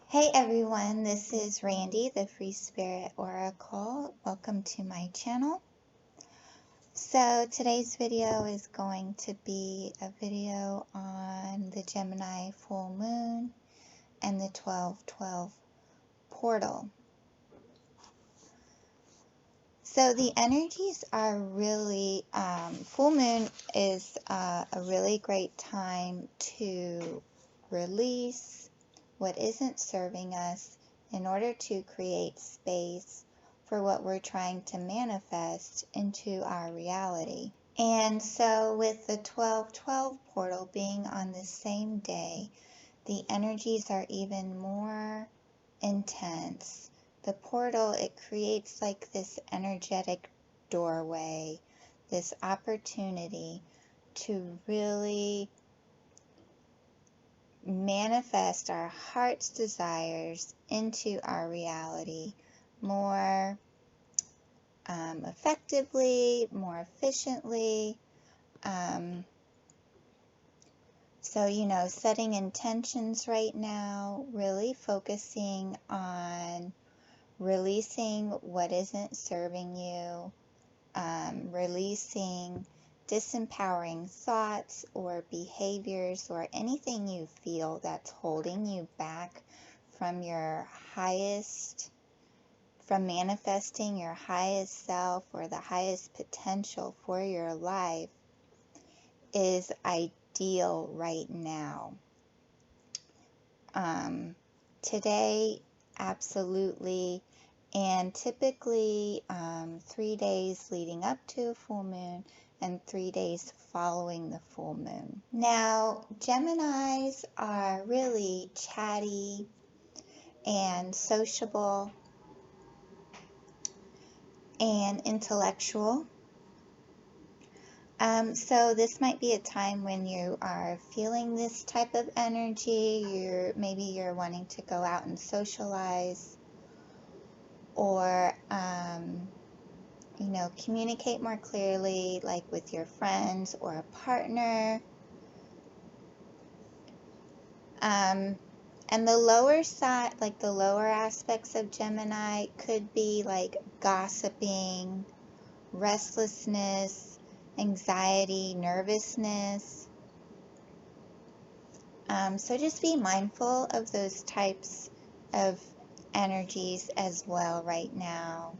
Hey everyone, this is Randy, the Free Spirit Oracle. Welcome to my channel. So today's video is going to be a video on the Gemini full moon and the 12/12 portal. So the energies are really, full moon is a really great time to release what isn't serving us in order to create space for what we're trying to manifest into our reality. And so with the 12/12 portal being on the same day, the energies are even more intense. The portal, it creates like this energetic doorway, this opportunity to really manifest our heart's desires into our reality more effectively, more efficiently. So, setting intentions right now, really focusing on releasing what isn't serving you, releasing disempowering thoughts or behaviors or anything you feel that's holding you back from from manifesting your highest self or the highest potential for your life is ideal right now. Today, absolutely. And typically 3 days leading up to a full moon and 3 days following the full moon. Now, Geminis are really chatty and sociable and intellectual. So this might be a time when you are feeling this type of energy. Maybe you're wanting to go out and socialize, or communicate more clearly, like with your friends or a partner. And the lower side, like the lower aspects of Gemini, could be like gossiping, restlessness, anxiety, nervousness. So just be mindful of those types of energies as well right now.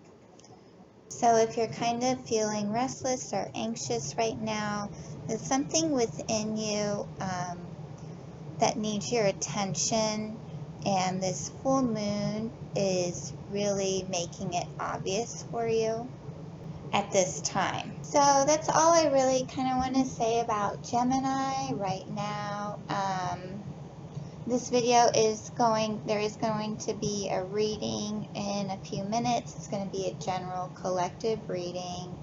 So if you're kind of feeling restless or anxious right now, there's something within you that needs your attention, and this full moon is really making it obvious for you at this time. So that's all I really kind of want to say about Gemini right now. This video there is going to be a reading in a few minutes. It's going to be a general collective reading.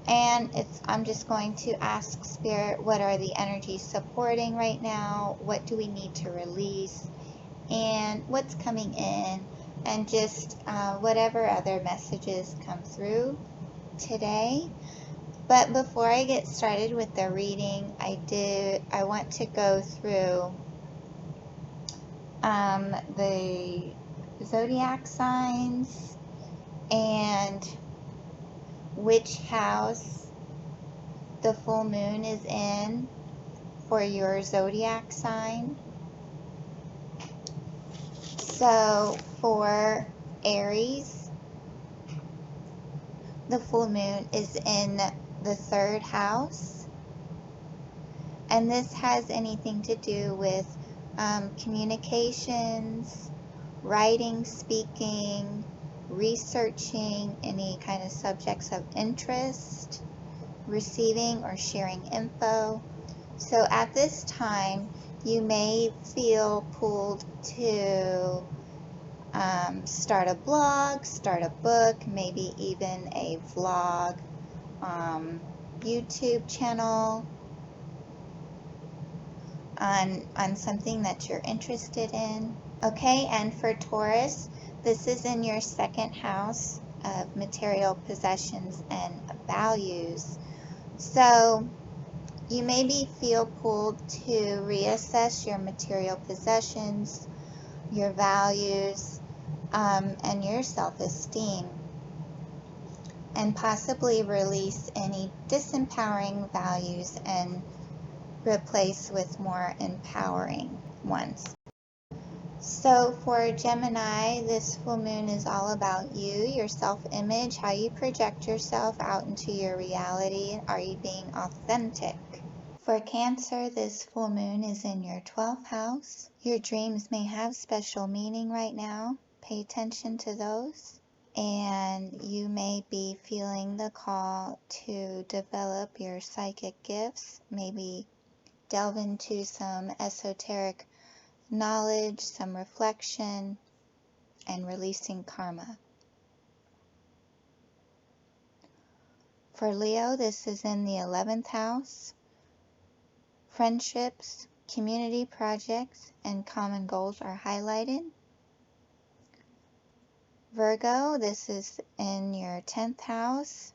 And I'm just going to ask Spirit, what are the energies supporting right now? What do we need to release? And what's coming in? And just whatever other messages come through today. But before I get started with the reading, I want to go through the zodiac signs and which house the full moon is in for your zodiac sign. So for Aries, the full moon is in the 3rd house, and this has anything to do with communications, writing, speaking, researching any kind of subjects of interest, receiving or sharing info. So at this time, you may feel pulled to start a blog, start a book, maybe even a vlog, YouTube channel on something that you're interested in. Okay, and for Taurus, this is in your 2nd house of material possessions and values. So you maybe feel pulled to reassess your material possessions, your values, and your self-esteem, and possibly release any disempowering values and replace with more empowering ones. So for Gemini, this full moon is all about you, your self-image, how you project yourself out into your reality. Are you being authentic? For Cancer, this full moon is in your 12th house. Your dreams may have special meaning right now. Pay attention to those. And you may be feeling the call to develop your psychic gifts, maybe delve into some esoteric knowledge, some reflection, and releasing karma. For Leo, this is in the 11th house. Friendships, community projects, and common goals are highlighted. Virgo, this is in your 10th house.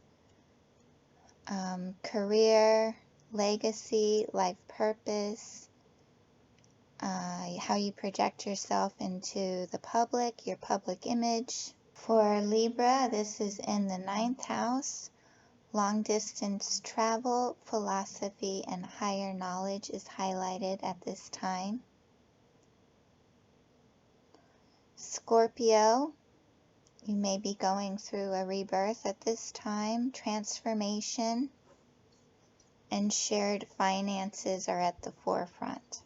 Career, legacy, life purpose, how you project yourself into the public, your public image. For Libra, this is in the 9th house. Long distance travel, philosophy, and higher knowledge is highlighted at this time. Scorpio, you may be going through a rebirth at this time. Transformation and shared finances are at the forefront.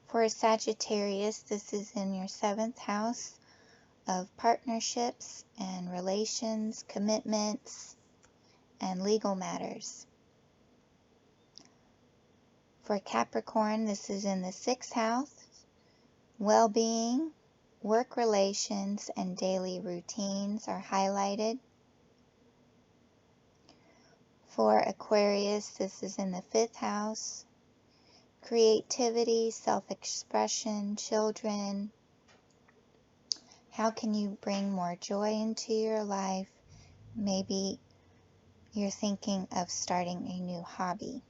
For Sagittarius, this is in your 7th house of partnerships and relations, commitments, and legal matters. For Capricorn, this is in the 6th house. Well-being, work relations, and daily routines are highlighted. For Aquarius, this is in the 5th house. Creativity, self-expression, children. How can you bring more joy into your life? Maybe you're thinking of starting a new hobby.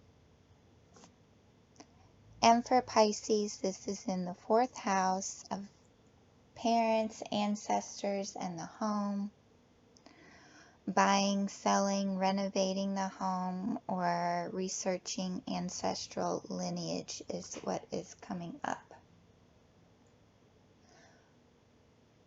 And for Pisces, this is in the 4th house of parents, ancestors, and the home. Buying, selling, renovating the home, or researching ancestral lineage is what is coming up.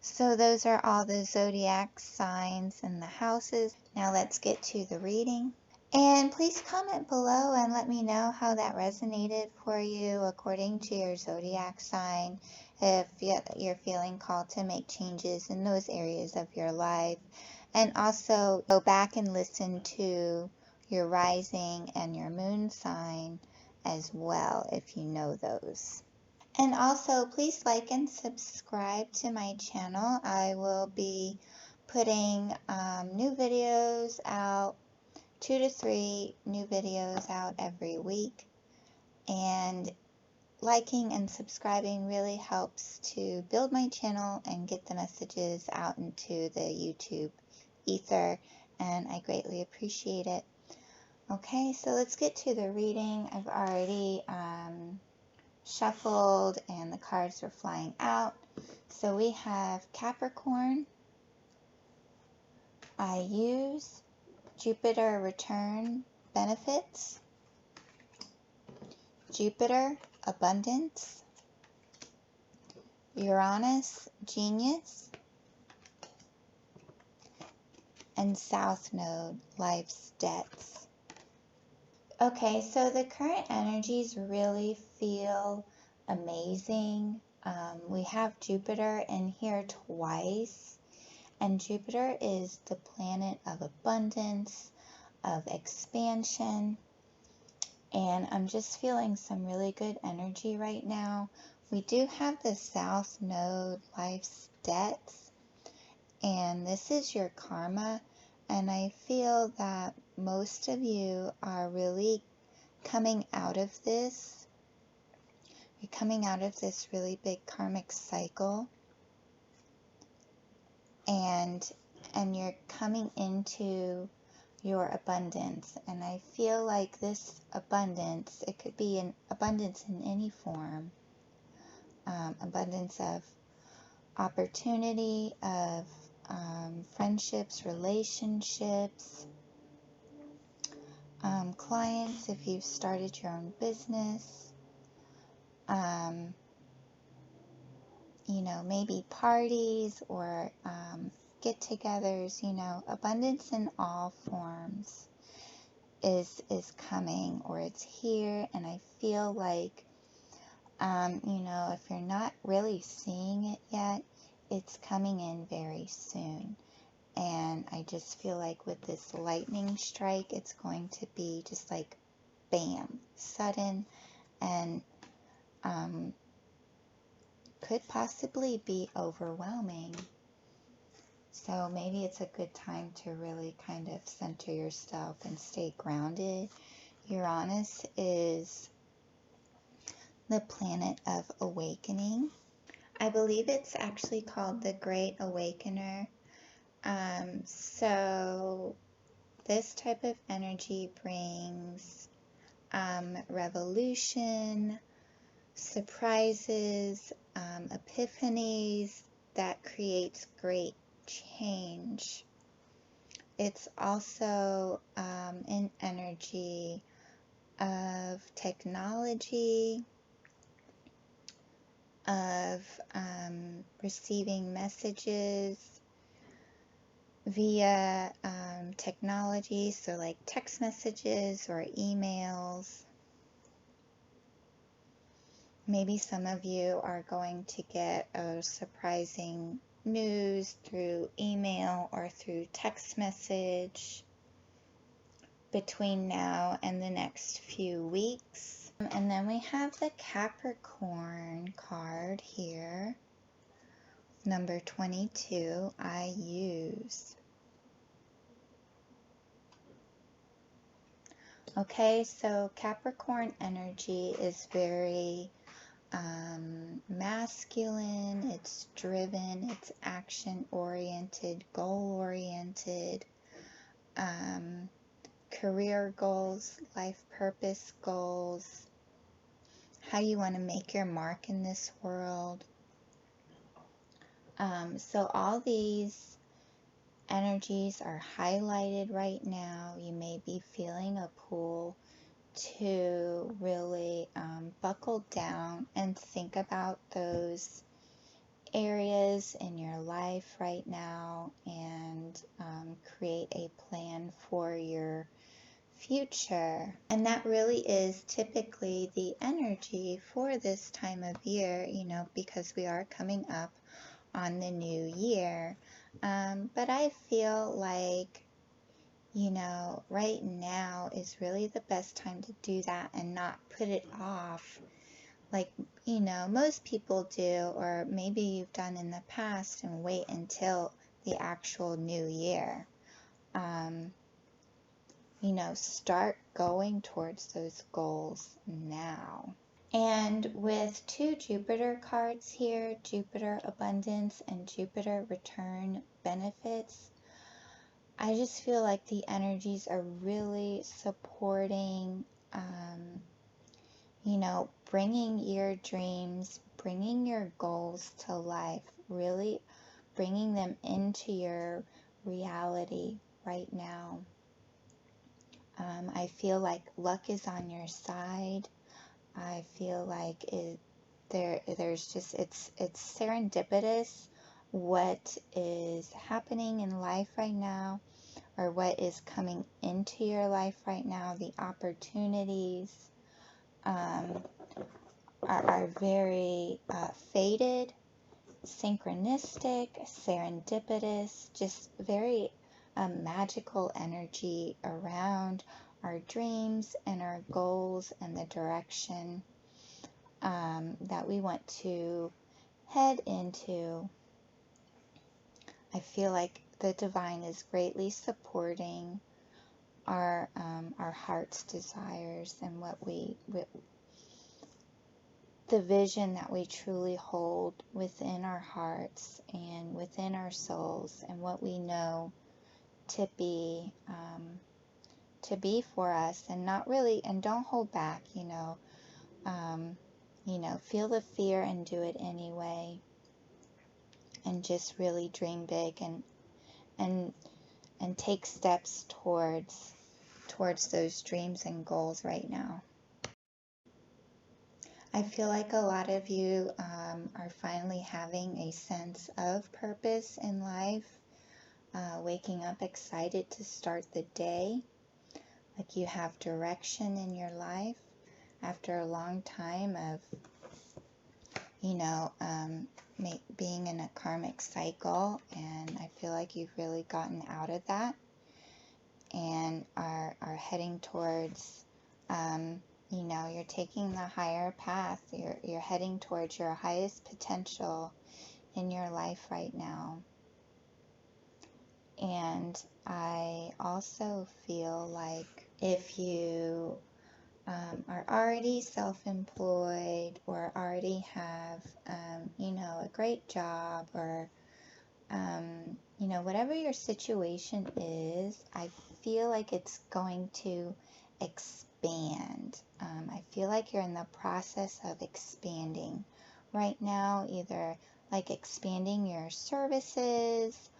So those are all the zodiac signs and the houses. Now let's get to the reading. And please comment below and let me know how that resonated for you according to your zodiac sign. If you're feeling called to make changes in those areas of your life. And also go back and listen to your rising and your moon sign as well if you know those. And also please like and subscribe to my channel. I will be putting new videos out, 2 to 3 new videos out every week, and liking and subscribing really helps to build my channel and get the messages out into the YouTube ether, and I greatly appreciate it. Okay, so let's get to the reading. I've already shuffled and the cards are flying out. So we have Capricorn. I use Jupiter return benefits, Jupiter abundance, Uranus genius, and South Node life's debts. Okay, so the current energies really feel amazing. We have Jupiter in here twice. And Jupiter is the planet of abundance, of expansion, and I'm just feeling some really good energy right now. We do have the South Node life's debts, and this is your karma, and I feel that most of you are really coming out of this. You're coming out of this really big karmic cycle. And you're coming into your abundance, and I feel like this abundance, it could be an abundance in any form, abundance of opportunity, of friendships, relationships, clients if you've started your own business, you know, maybe parties or get-togethers, you know, abundance in all forms is coming, or it's here. And I feel like, you know, if you're not really seeing it yet, it's coming in very soon. And I just feel like with this lightning strike, it's going to be just like bam, sudden, and could possibly be overwhelming. So maybe it's a good time to really kind of center yourself and stay grounded. Uranus is the planet of awakening. I believe it's actually called the Great Awakener. So this type of energy brings revolution, surprises, epiphanies that creates great change. It's also an energy of technology, of receiving messages via technology, so like text messages or emails. Maybe some of you are going to get a surprising news through email or through text message between now and the next few weeks. And then we have the Capricorn card here, number 22, I use. Okay, so Capricorn energy is very masculine, it's driven, it's action-oriented, goal-oriented, career goals, life purpose goals, how you want to make your mark in this world. So all these energies are highlighted right now. You may be feeling a pull to really buckle down and think about those areas in your life right now and create a plan for your future. And that really is typically the energy for this time of year, you know, because we are coming up on the new year. But I feel like, you know, right now is really the best time to do that and not put it off like, you know, most people do, or maybe you've done in the past, and wait until the actual new year. You know, start going towards those goals now. And with two Jupiter cards here, Jupiter Abundance and Jupiter Return Benefits, I just feel like the energies are really supporting, you know, bringing your dreams, bringing your goals to life, really bringing them into your reality right now. I feel like luck is on your side. I feel like there's just, it's serendipitous what is happening in life right now, or what is coming into your life right now. The opportunities are very fated, synchronistic, serendipitous, just very magical energy around our dreams and our goals and the direction that we want to head into. I feel like the divine is greatly supporting our heart's desires and the vision that we truly hold within our hearts and within our souls, and what we know to be for us, and not really, and don't hold back, you know. feel the fear and do it anyway. And just really dream big and take steps towards those dreams and goals right now. I feel like a lot of you are finally having a sense of purpose in life, waking up excited to start the day, like you have direction in your life after a long time of, being in a karmic cycle, and I feel like you've really gotten out of that and are heading towards, you're taking the higher path. You're heading towards your highest potential in your life right now. And I also feel like if you are already self-employed or already have, a great job or, whatever your situation is, I feel like it's going to expand. I feel like you're in the process of expanding right now, either like expanding your services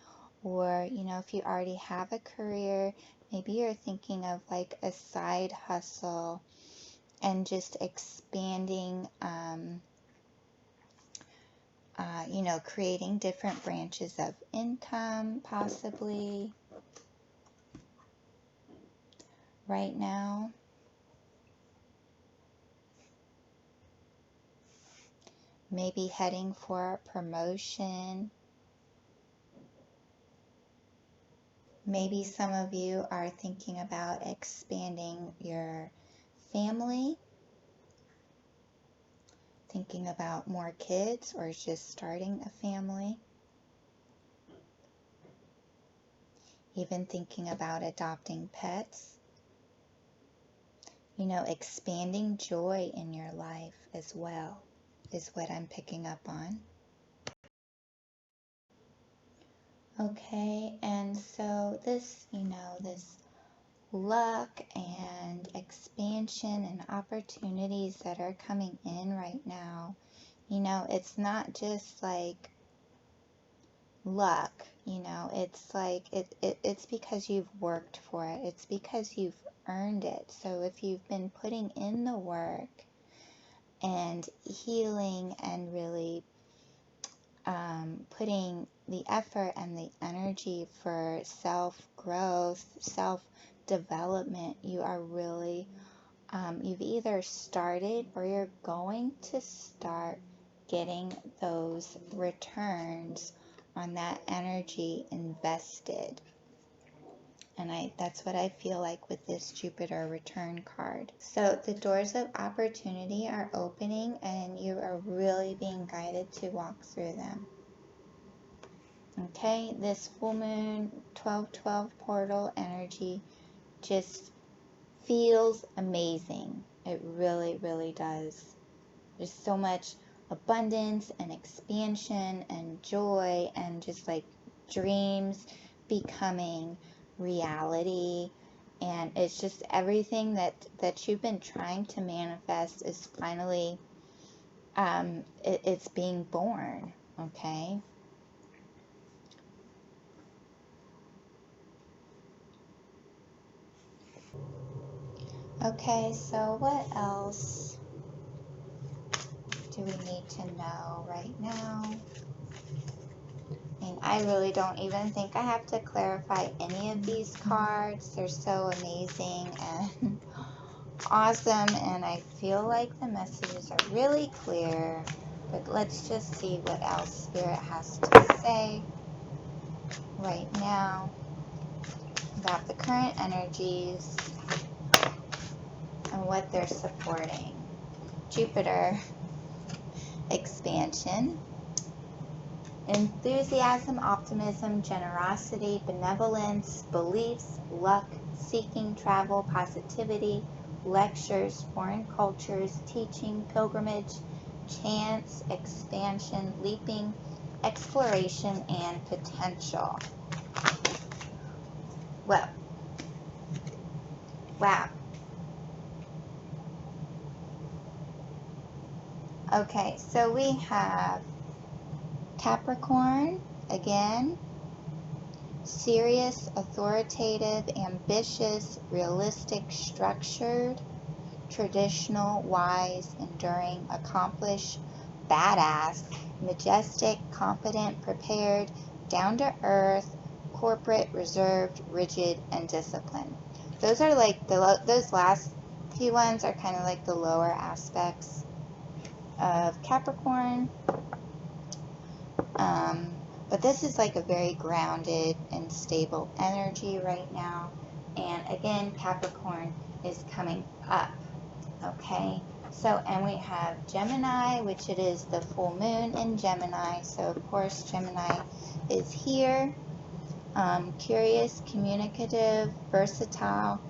or, if you already have a career, maybe you're thinking of like a side hustle and just expanding, creating different branches of income possibly right now. Maybe heading for a promotion. Maybe some of you are thinking about expanding your family, thinking about more kids or just starting a family. Even thinking about adopting pets. Expanding joy in your life as well is what I'm picking up on. Okay, and so this, this luck and expansion and opportunities that are coming in right now, it's not just like luck, it's like it's because you've worked for it. It's because you've earned it. So if you've been putting in the work and healing and really putting the effort and the energy for self-growth, self-development, you are really, you've either started or you're going to start getting those returns on that energy invested. And that's what I feel like with this Jupiter return card. So the doors of opportunity are opening and you are really being guided to walk through them. Okay, this full moon 12/12 portal energy just feels amazing. It really, really does. There's so much abundance and expansion and joy and just like dreams becoming reality, and it's just everything that you've been trying to manifest is finally it's being born. Okay, so what else do we need to know right now? And I really don't even think I have to clarify any of these cards. They're so amazing and awesome, and I feel like the messages are really clear. But let's just see what else Spirit has to say right now about the current energies and what they're supporting. Jupiter expansion. Enthusiasm, optimism, generosity, benevolence, beliefs, luck, seeking, travel, positivity, lectures, foreign cultures, teaching, pilgrimage, chance, expansion, leaping, exploration, and potential. Well, wow. Okay, so we have Capricorn again. Serious, authoritative, ambitious, realistic, structured, traditional, wise, enduring, accomplished, badass, majestic, confident, prepared, down to earth, corporate, reserved, rigid, and disciplined. Those are like those last few ones are kind of like the lower aspects of Capricorn. Um, but this is like a very grounded and stable energy right now. And again, Capricorn is coming up. Okay, so, and we have Gemini, which it is the full moon in Gemini. So, of course, Gemini is here. Curious, communicative, versatile,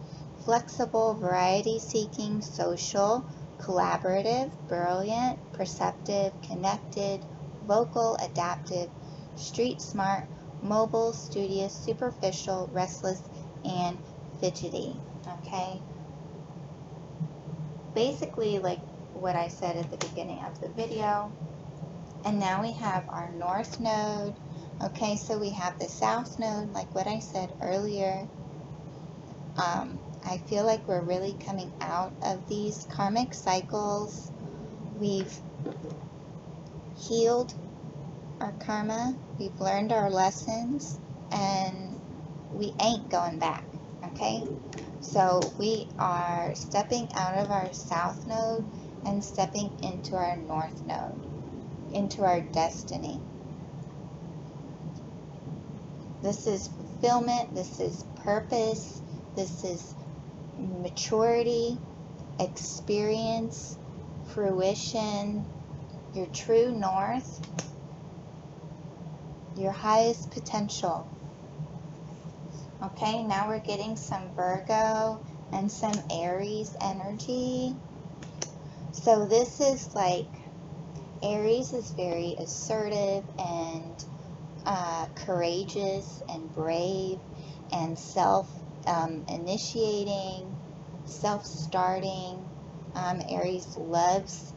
flexible, variety-seeking, social, collaborative, brilliant, perceptive, connected, vocal, adaptive, street smart, mobile, studious, superficial, restless, and fidgety. Okay? Basically, like what I said at the beginning of the video. And now we have our north node. Okay, so we have the south node, like what I said earlier. I feel like we're really coming out of these karmic cycles. We've healed our karma, we've learned our lessons, and we ain't going back. Okay, so we are stepping out of our south node and stepping into our north node, into our destiny. This is fulfillment, this is purpose, this is maturity, experience, fruition, your true north, your highest potential. Okay, now we're getting some Virgo and some Aries energy. So this is like, Aries is very assertive and courageous and brave and self-initiating, self-starting. Aries loves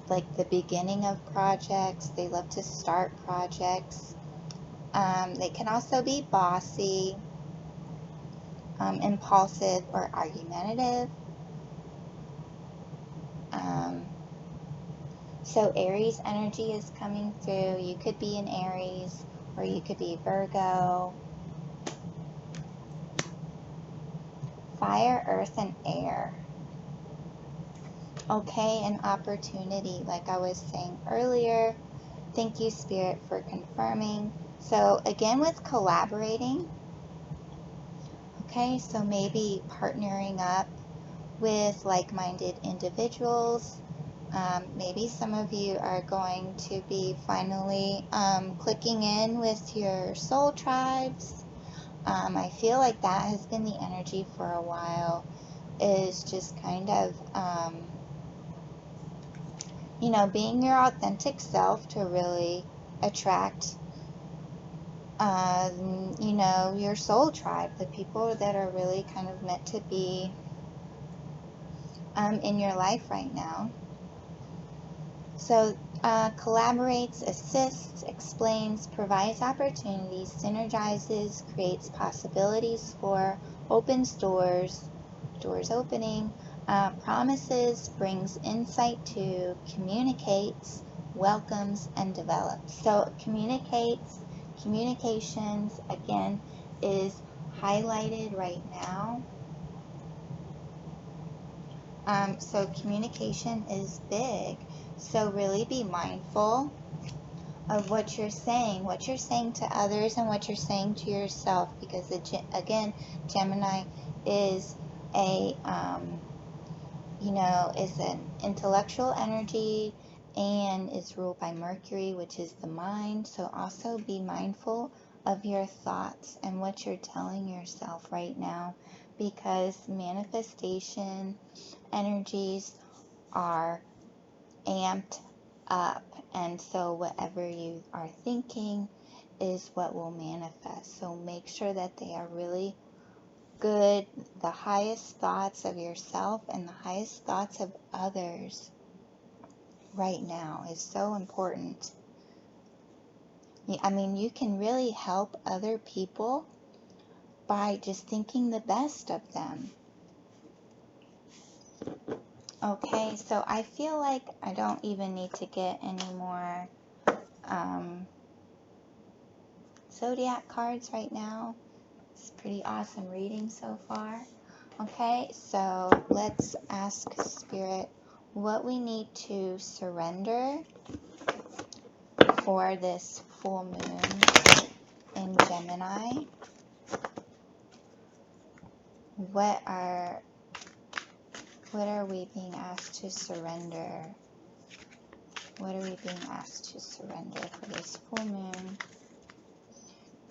like the beginning of projects. They love to start projects. They can also be bossy, impulsive, or argumentative. So Aries energy is coming through. You could be an Aries or you could be Virgo. Fire, earth, and air. Okay, an opportunity, like I was saying earlier. Thank you, Spirit, for confirming. So again, with collaborating, okay, so maybe partnering up with like-minded individuals. Maybe some of you are going to be finally clicking in with your soul tribes. I feel like that has been the energy for a while, is just kind of, you know, being your authentic self to really attract, you know, your soul tribe, the people that are really kind of meant to be in your life right now. So collaborates, assists, explains, provides opportunities, synergizes, creates possibilities for, opens doors, doors opening, promises, brings insight to, communicates, welcomes, and develops. So communicates, communications, again, is highlighted right now. So communication is big. So really be mindful of what you're saying to others and what you're saying to yourself, because again, Gemini is a, you know, is an intellectual energy and is ruled by Mercury, which is the mind. So also be mindful of your thoughts and what you're telling yourself right now, because manifestation energies are amped up, and so whatever you are thinking is what will manifest. So make sure that they are really good, the highest thoughts of yourself and the highest thoughts of others. right now is so important. I mean, you can really help other people by just thinking the best of them. Okay, so I feel like I don't even need to get any more zodiac cards right now. It's pretty awesome reading so far. Okay, so let's ask Spirit what we need to surrender for this full moon in Gemini. What are we being asked to surrender? What are we being asked to surrender for this full moon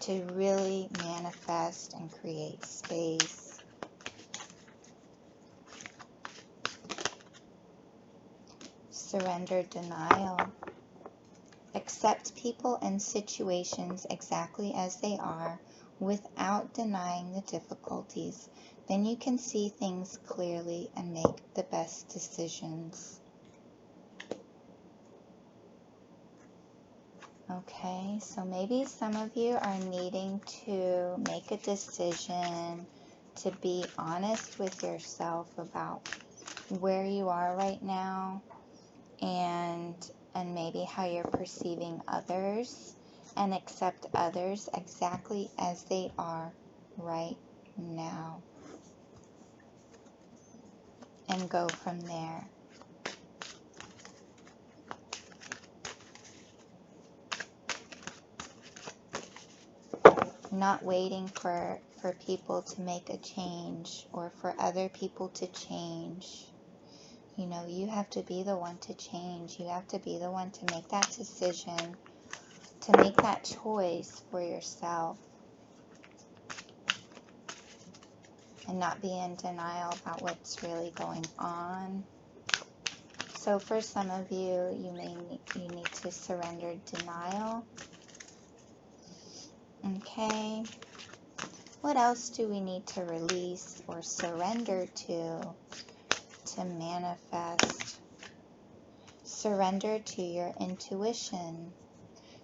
to really manifest and create space? Surrender denial. Accept people and situations exactly as they are without denying the difficulties. Then you can see things clearly and make the best decisions. Okay, so maybe some of you are needing to make a decision to be honest with yourself about where you are right now and maybe how you're perceiving others, and accept others exactly as they are right now and go from there. Not waiting for people to make a change or for other people to change. You know, you have to be the one to change. You have to be the one to make that decision, to make that choice for yourself, and not be in denial about what's really going on. So for some of you, you need to surrender denial. Okay. What else do we need to release or surrender to manifest? Surrender to your intuition.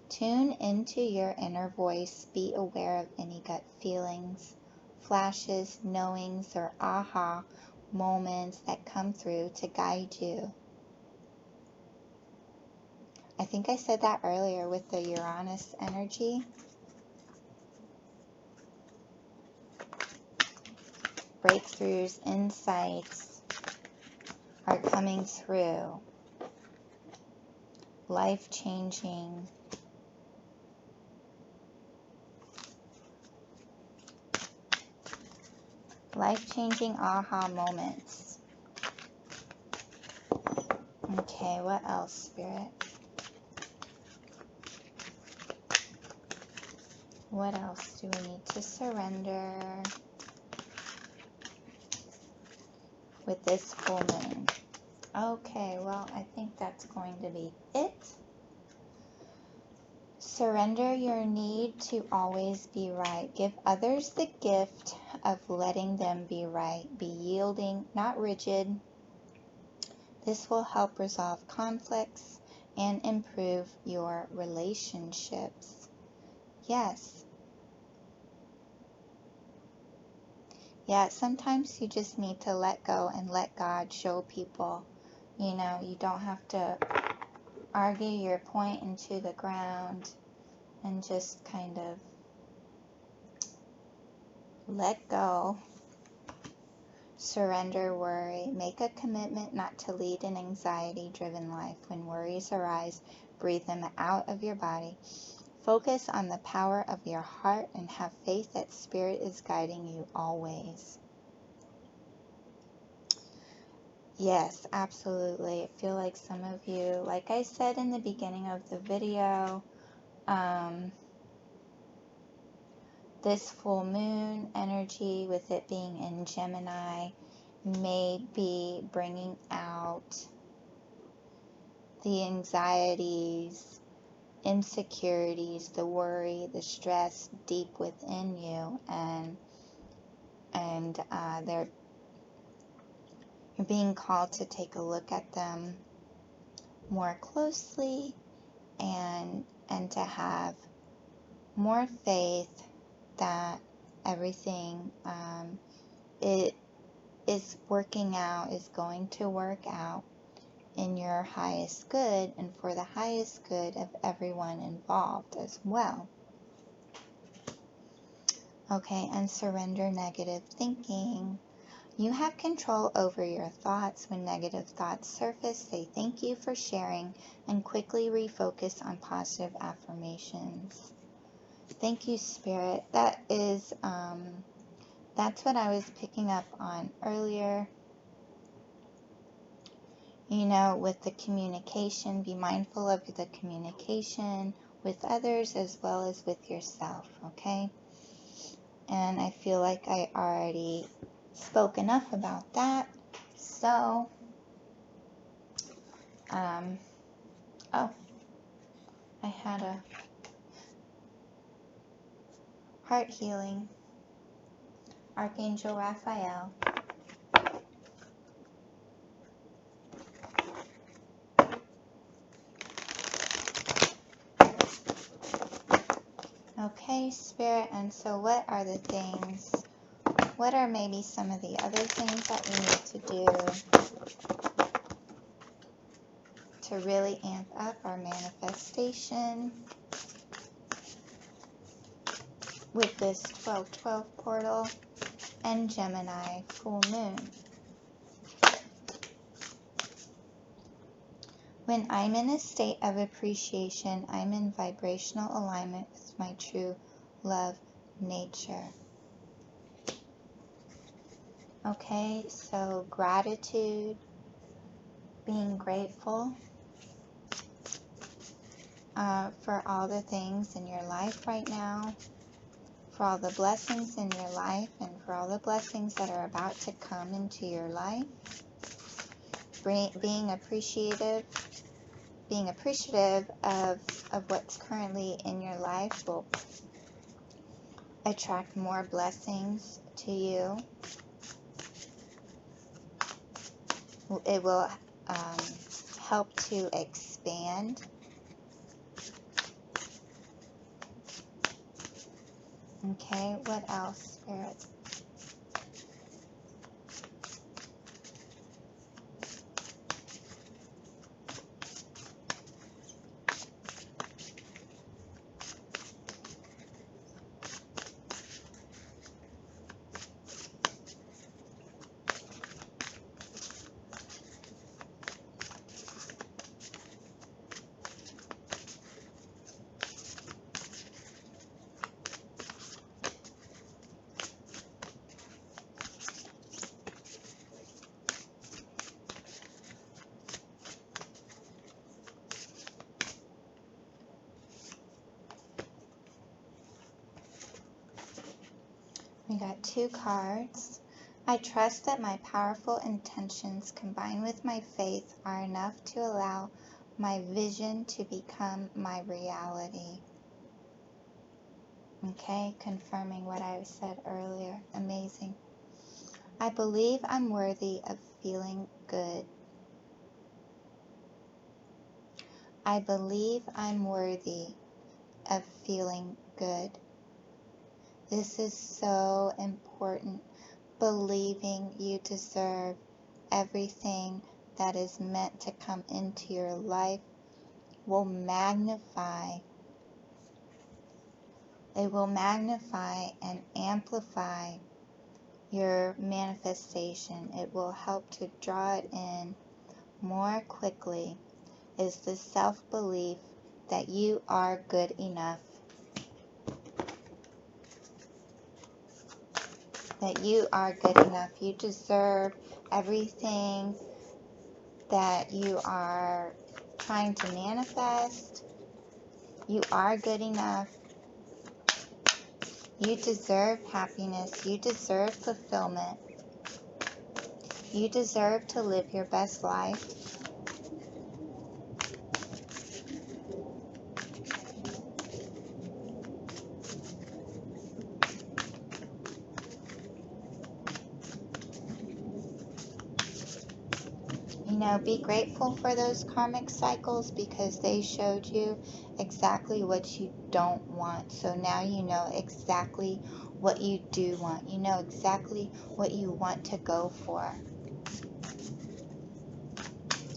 Tune into your inner voice. Be aware of any gut feelings, flashes, knowings, or aha moments that come through to guide you. I think I said that earlier with the Uranus energy. Breakthroughs, insights are coming through. Life-changing. Life-changing aha moments. Okay, what else, Spirit? What else do we need to surrender with this full moon? Okay, well, I think that's going to be it. Surrender your need to always be right. Give others the gift of letting them be right. Be yielding, not rigid. This will help resolve conflicts and improve your relationships. Yes. Yeah, sometimes you just need to let go and let God show people. You know, you don't have to argue your point into the ground, and just kind of let go. Surrender worry. Make a commitment not to lead an anxiety-driven life. When worries arise, breathe them out of your body. Focus on the power of your heart and have faith that Spirit is guiding you always. Yes, absolutely. I feel like some of you, like I said in the beginning of the video, this full moon energy, with it being in Gemini, may be bringing out the anxieties, insecurities, the worry, the stress deep within you, and you're being called to take a look at them more closely and to have more faith that everything it is working out, is going to work out in your highest good and for the highest good of everyone involved as well. Okay, and surrender negative thinking. You have control over your thoughts. When negative thoughts surface, say thank you for sharing and quickly refocus on positive affirmations. Thank you, Spirit. That is, that's what I was picking up on earlier. You know, with the communication, be mindful of the communication with others as well as with yourself, okay? And I feel like I already spoke enough about that. So, oh, I had a heart healing. Archangel Raphael. Okay, Spirit, and so what are the things, what are maybe some of the other things that we need to do to really amp up our manifestation with this 12/12 portal and Gemini full moon? When I'm in a state of appreciation, I'm in vibrational alignment with my true love nature. Okay, so gratitude, being grateful for all the things in your life right now, for all the blessings in your life, and for all the blessings that are about to come into your life. Being appreciative of what's currently in your life will attract more blessings to you. It will help to expand. Okay, what else, Spirit? We got 2 cards. I trust that my powerful intentions combined with my faith are enough to allow my vision to become my reality. Okay, confirming what I said earlier. Amazing. I believe I'm worthy of feeling good. I believe I'm worthy of feeling good. This is so important. Believing you deserve everything that is meant to come into your life will magnify. It will magnify and amplify your manifestation. It will help to draw it in more quickly. Is the self-belief that you are good enough. That you are good enough. You deserve everything that you are trying to manifest. You are good enough. You deserve happiness. You deserve fulfillment. You deserve to live your best life. You know, be grateful for those karmic cycles because they showed you exactly what you don't want. So now you know exactly what you do want. You know exactly what you want to go for.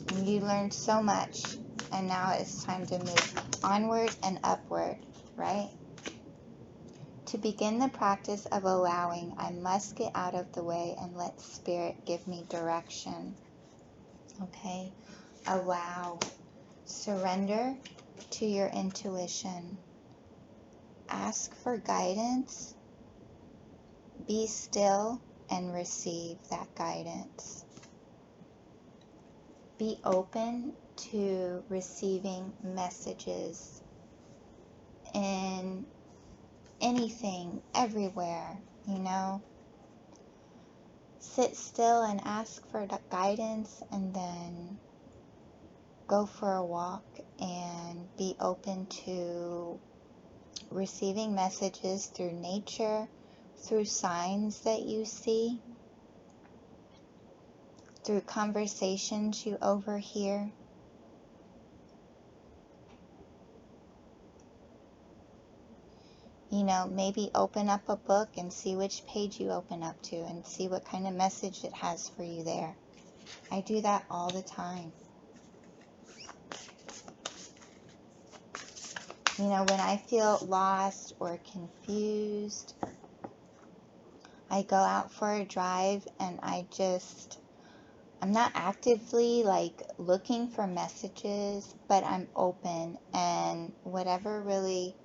And you learned so much, and now it's time to move onward and upward, right? To begin the practice of allowing, I must get out of the way and let Spirit give me direction. Okay? Allow. Surrender to your intuition. Ask for guidance. Be still and receive that guidance. Be open to receiving messages in anything, everywhere, you know. Sit still and ask for guidance, and then go for a walk and be open to receiving messages through nature, through signs that you see, through conversations you overhear. You know, maybe open up a book and see which page you open up to and see what kind of message it has for you there. I do that all the time. You know, when I feel lost or confused, I go out for a drive and I'm not actively like looking for messages, but I'm open, and whatever really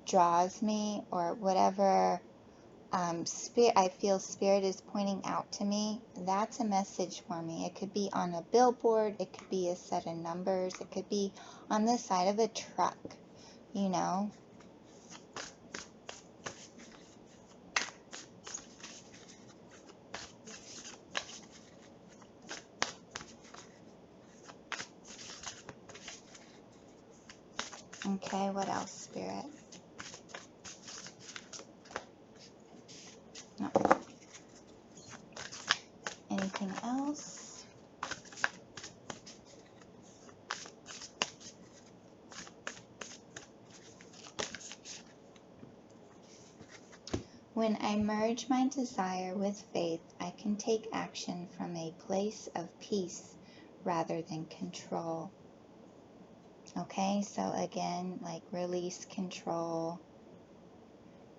draws me or whatever spirit I feel Spirit is pointing out to me, that's a message for me. It could be on a billboard, it could be a set of numbers, it could be on the side of a truck, you know. Okay, what else, Spirit? No. Anything else? When I merge my desire with faith, I can take action from a place of peace rather than control. Okay, so again, like release control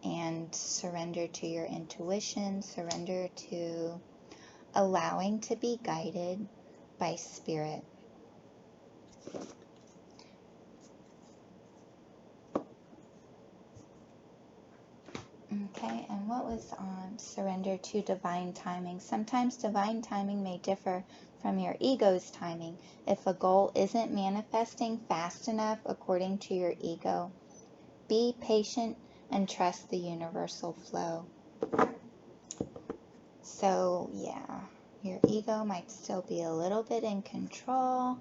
and surrender to your intuition, surrender to allowing to be guided by Spirit. Okay, and what was on surrender to divine timing? Sometimes divine timing may differ from your ego's timing. If a goal isn't manifesting fast enough according to your ego, be patient and trust the universal flow. So, yeah, your ego might still be a little bit in control.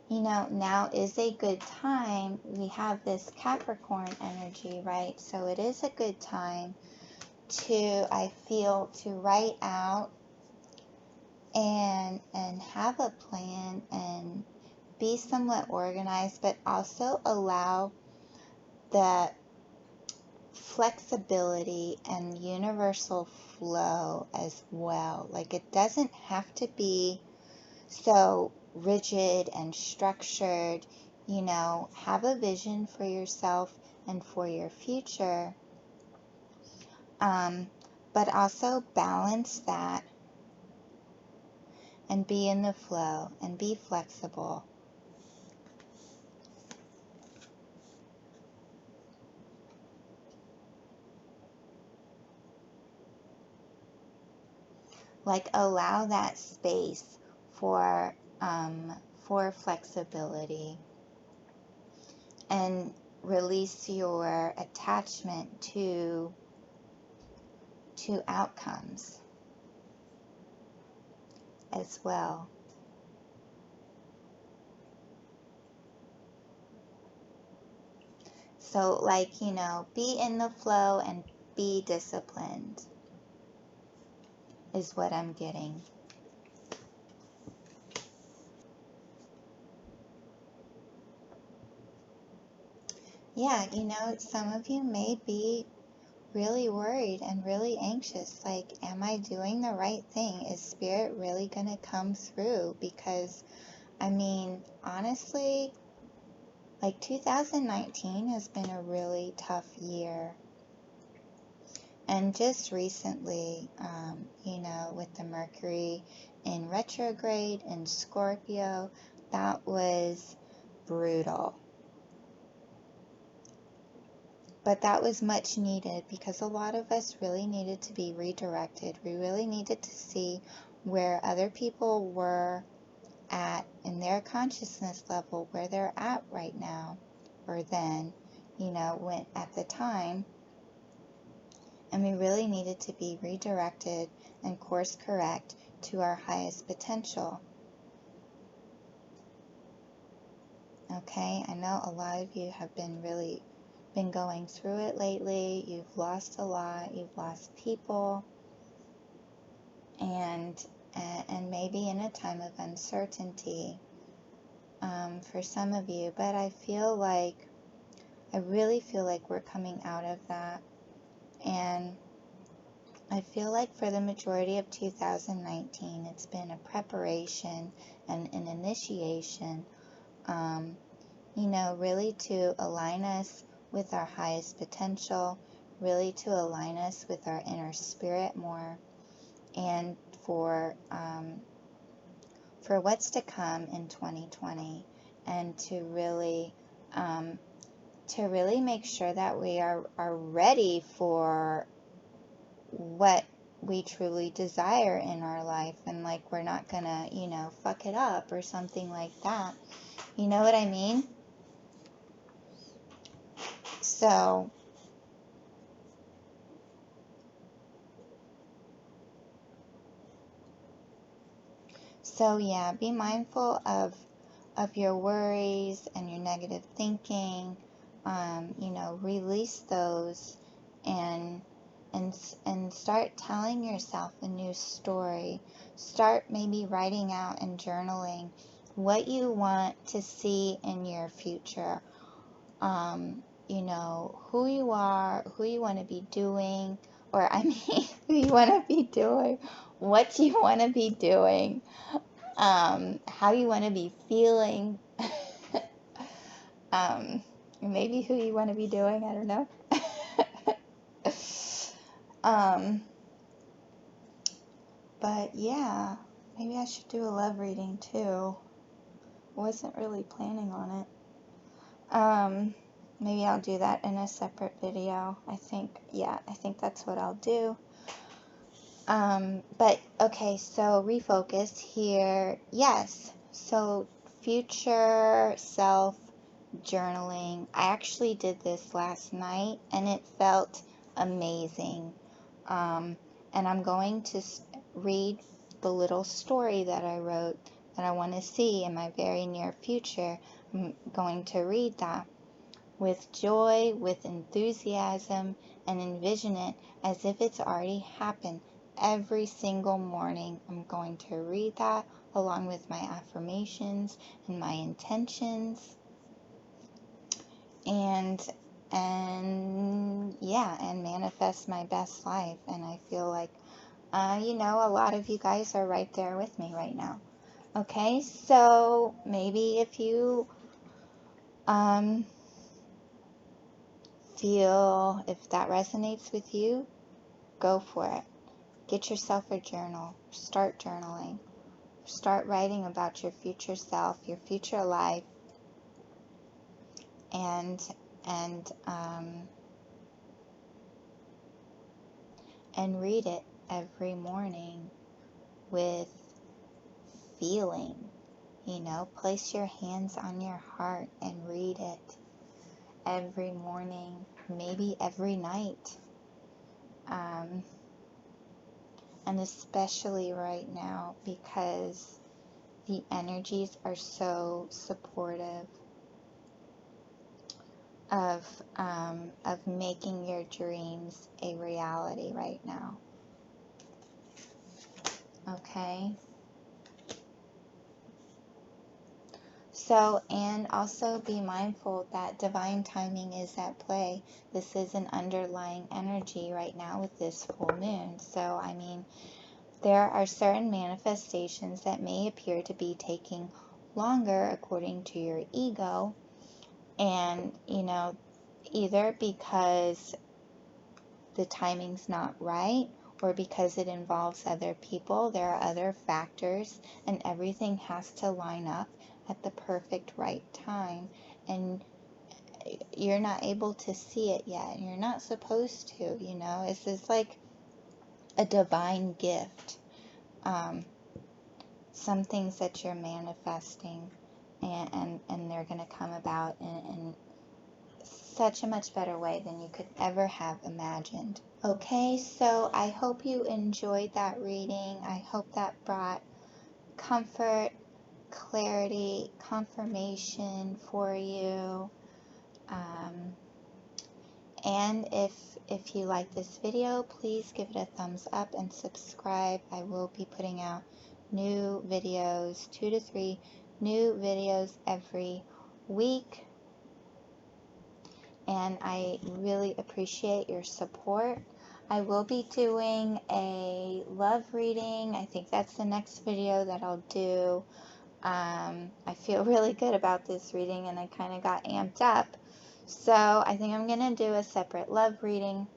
You know, now is a good time. We have this Capricorn energy, right? So it is a good time I feel, to write out and have a plan and be somewhat organized, but also allow the flexibility and universal flow as well. Like, it doesn't have to be so rigid and structured. You know, have a vision for yourself and for your future, but also balance that and be in the flow and be flexible. Like, allow that space for flexibility, and release your attachment to outcomes as well. So, like, you know, be in the flow and be disciplined, is what I'm getting. Yeah, you know, some of you may be really worried and really anxious. Like, am I doing the right thing? Is Spirit really going to come through? Because, I mean, honestly, like 2019 has been a really tough year. And just recently, you know, with the Mercury in retrograde in Scorpio, that was brutal. But that was much needed because a lot of us really needed to be redirected. We really needed to see where other people were at in their consciousness level, where they're at right now or then, you know, when at the time. And we really needed to be redirected and course correct to our highest potential. Okay, I know a lot of you have been going through it lately. You've lost a lot. You've lost people, and maybe in a time of uncertainty for some of you. But I really feel like we're coming out of that, and I feel like for the majority of 2019, it's been a preparation and an initiation, you know, really to align us with our highest potential, really to align us with our inner spirit more, and for what's to come in 2020, and to really make sure that we are ready for what we truly desire in our life, and like we're not gonna, you know, fuck it up or something like that. You know what I mean? So yeah, be mindful of your worries and your negative thinking. You know, release those, and start telling yourself a new story. Start maybe writing out and journaling what you want to see in your future. You know, who you are, who you want to be doing, or I mean, who you want to be doing, what you want to be doing, how you want to be feeling, maybe who you want to be doing, I don't know. But yeah, maybe I should do a love reading too. Wasn't really planning on it. Maybe I'll do that in a separate video. I think that's what I'll do. But okay, so refocus here. Yes, so future self journaling. I actually did this last night and it felt amazing. And I'm going to read the little story that I wrote that I want to see in my very near future. I'm going to read that with joy, with enthusiasm, and envision it as if it's already happened. Every single morning, I'm going to read that along with my affirmations and my intentions, and manifest my best life. And I feel like, you know, a lot of you guys are right there with me right now. Okay, so maybe if you feel if that resonates with you, go for it. Get yourself a journal. Start journaling. Start writing about your future self, your future life, and read it every morning with feeling. You know, place your hands on your heart and read it every morning, maybe every night. And especially right now, because the energies are so supportive. of making your dreams a reality right now. Okay? So, and also be mindful that divine timing is at play. This is an underlying energy right now with this full moon. So, I mean, there are certain manifestations that may appear to be taking longer according to your ego. And, you know, either because the timing's not right or because it involves other people, there are other factors, and everything has to line up at the perfect right time. And you're not able to see it yet. You're not supposed to, you know. This is like a divine gift. Some things that you're manifesting, and they're going to come about in such a much better way than you could ever have imagined. Okay, so I hope you enjoyed that reading. I hope that brought comfort, clarity, confirmation for you. And if you like this video, please give it a thumbs up and subscribe. I will be putting out new videos, 2 to 3 new videos every week. And I really appreciate your support. I will be doing a love reading. I think that's the next video that I'll do. I feel really good about this reading, and I kind of got amped up. So I think I'm going to do a separate love reading,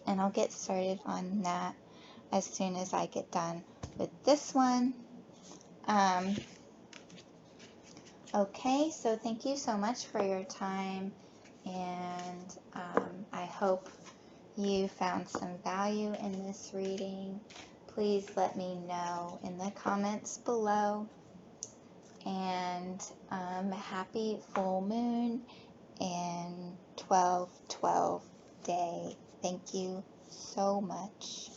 and I'll get started on that as soon as I get done with this one. Okay, so thank you so much for your time, and I hope you found some value in this reading. Please let me know in the comments below. And happy full moon and 12/12 day. Thank you so much.